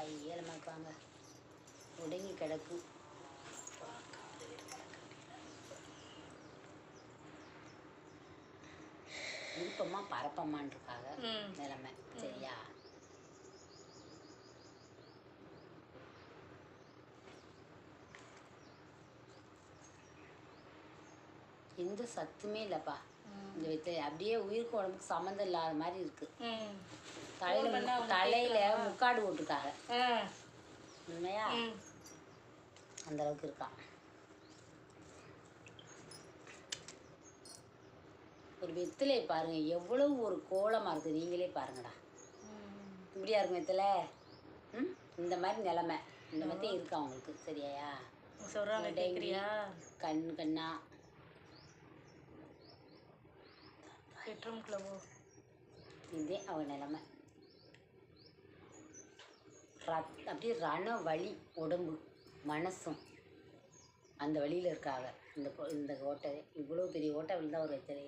தாயே நமக்காங்க ஒடுங்கி கிடக்கு. விருப்பமா பரப்பமான்ருக்காங்க நிலைமை. சரியா? எந்த சத்துமே இல்லைப்பா இந்த வித்தை. அப்படியே உயிருக்கு உடம்புக்கு சம்மந்தம் இல்லாத மாதிரி இருக்கு. தலையில முக்காடு போட்டிருக்காங்க. உண்மையா? அந்த அளவுக்கு இருக்கான். ஒரு வெத்திலை பாருங்க எவ்வளவு ஒரு கோலமா இருக்கு. நீங்களே பாருங்கடா, இப்படியா இருக்கும் வெத்திலை. இந்த மாதிரி நிலைமை இந்த மாதிரி இருக்கு அவங்களுக்கு. சரியா? கண் கண்ணா இதே அவங்க நிலைமை. அப்படியே ரண வலி, உடம்பு மனசும் அந்த வழியில் இருக்காங்க. இந்த ஓட்டை இவ்வளோ பெரிய ஓட்டை விழுந்தா ஒரு வெத்தலை.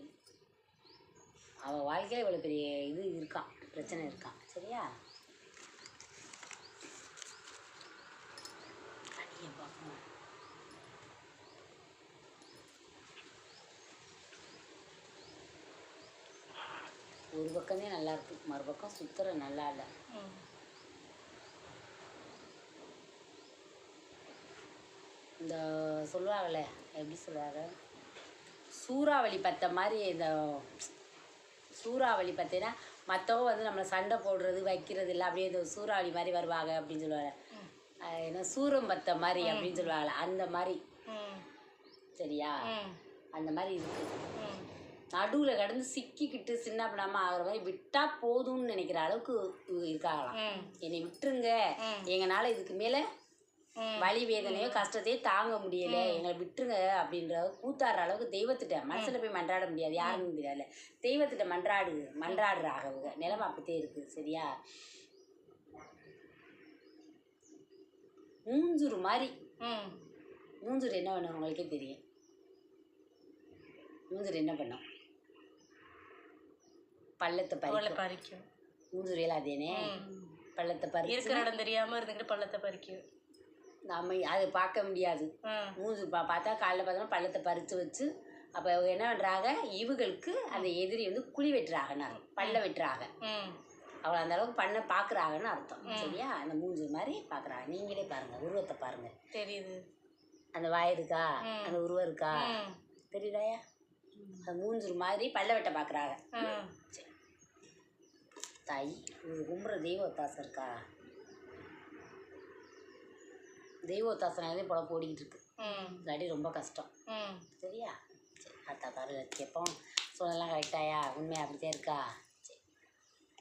அவள் வாழ்க்கையில் இவ்வளோ பெரிய இது இருக்கான், பிரச்சனை இருக்கான். சரியா? அடியை பார்க்கணும். ஒரு பக்கமே நல்லா இருக்கு, மறுபக்கம் சுத்துற நல்லா இல்லை. இந்த சொல்லுவாங்கள்ல, எப்படி சொல்லுவாங்க, சூறாவளி பற்ற மாதிரி. இந்த சூறாவளி பார்த்தீங்கன்னா மற்றவங்க வந்து நம்மளை சண்டை போடுறது வைக்கிறது இல்லை, அப்படியே இந்த சூறாவளி மாதிரி வருவாங்க அப்படின்னு சொல்லுவாங்க. ஏன்னா சூரம் பற்ற மாதிரி அப்படின்னு சொல்லுவாங்கள்ல, அந்த மாதிரி. சரியா? அந்த மாதிரி இருக்கு. நடுவில் கடந்து சிக்கிக்கிட்டு சின்ன பண்ணாமல் ஆகிற மாதிரி விட்டால் போதும்னு நினைக்கிற அளவுக்கு இருக்காங்களாம். என்னை விட்டுருங்க, எங்களால் இதுக்கு மேலே வலி வேதனையோ கஷ்டத்தையோ தாங்க முடியலை, எங்களை விட்டுருங்க அப்படின்ற கூத்தாடுற அளவுக்கு தெய்வத்திட்ட மனசில் போய் மன்றாட முடியாது, யாருன்னு தெரியாது. தெய்வத்திட்ட மன்றாடுறாங்க. அவங்க நிலைமை அப்படித்தே இருக்குது. சரியா? மூஞ்சூர் மாதிரி. மூஞ்சூர் என்ன பண்ணும் உங்களுக்கே தெரியும். மூஞ்சூர் என்ன பண்ணும்? பள்ளத்தை பறிக்கும். மூஞ்சூர் அதேனே பள்ளத்தை பறிக்கிற இடம் தெரியாமல் இருந்துக்கிட்டு பள்ளத்தை பறிக்கும். நம்ம அதை பார்க்க முடியாது. மூஞ்சூர் பார்த்தா காலைல பார்த்தோம்னா பள்ளத்தை பறித்து வச்சு அப்போ அவங்க என்ன பண்ணுறாங்க, இவங்களுக்கு அந்த எதிரி வந்து குழி வெட்டுறாங்கன்னு அர்த்தம், பல்ல வெட்டுறாங்க. அவளை அந்த அளவுக்கு பண்ண பார்க்குறாங்கன்னு அர்த்தம். சரியா? அந்த மூஞ்சூர் மாதிரி பார்க்குறாங்க. நீங்களே பாருங்கள், உருவத்தை பாருங்கள். தெரியுது. அந்த வாய் இருக்கா, அந்த உருவம் இருக்கா, தெரியுதாயா? அந்த மூஞ்சூர் மாதிரி பல்ல வெட்ட பார்க்குறாங்க. தாய் இது கும்புற தெய்வ ஒத்தாசம் இருக்கா? தெய்வ ஒத்தாசனாலே பொழப்பு ஓடிக்கிட்டு இருக்கு. இல்லாட்டி ரொம்ப கஷ்டம். சரியா? சரி, அத்தா பாரு கேட்போம். சொல்லலாம் கரெக்டாயா? உண்மையாக அப்படித்தான் இருக்கா?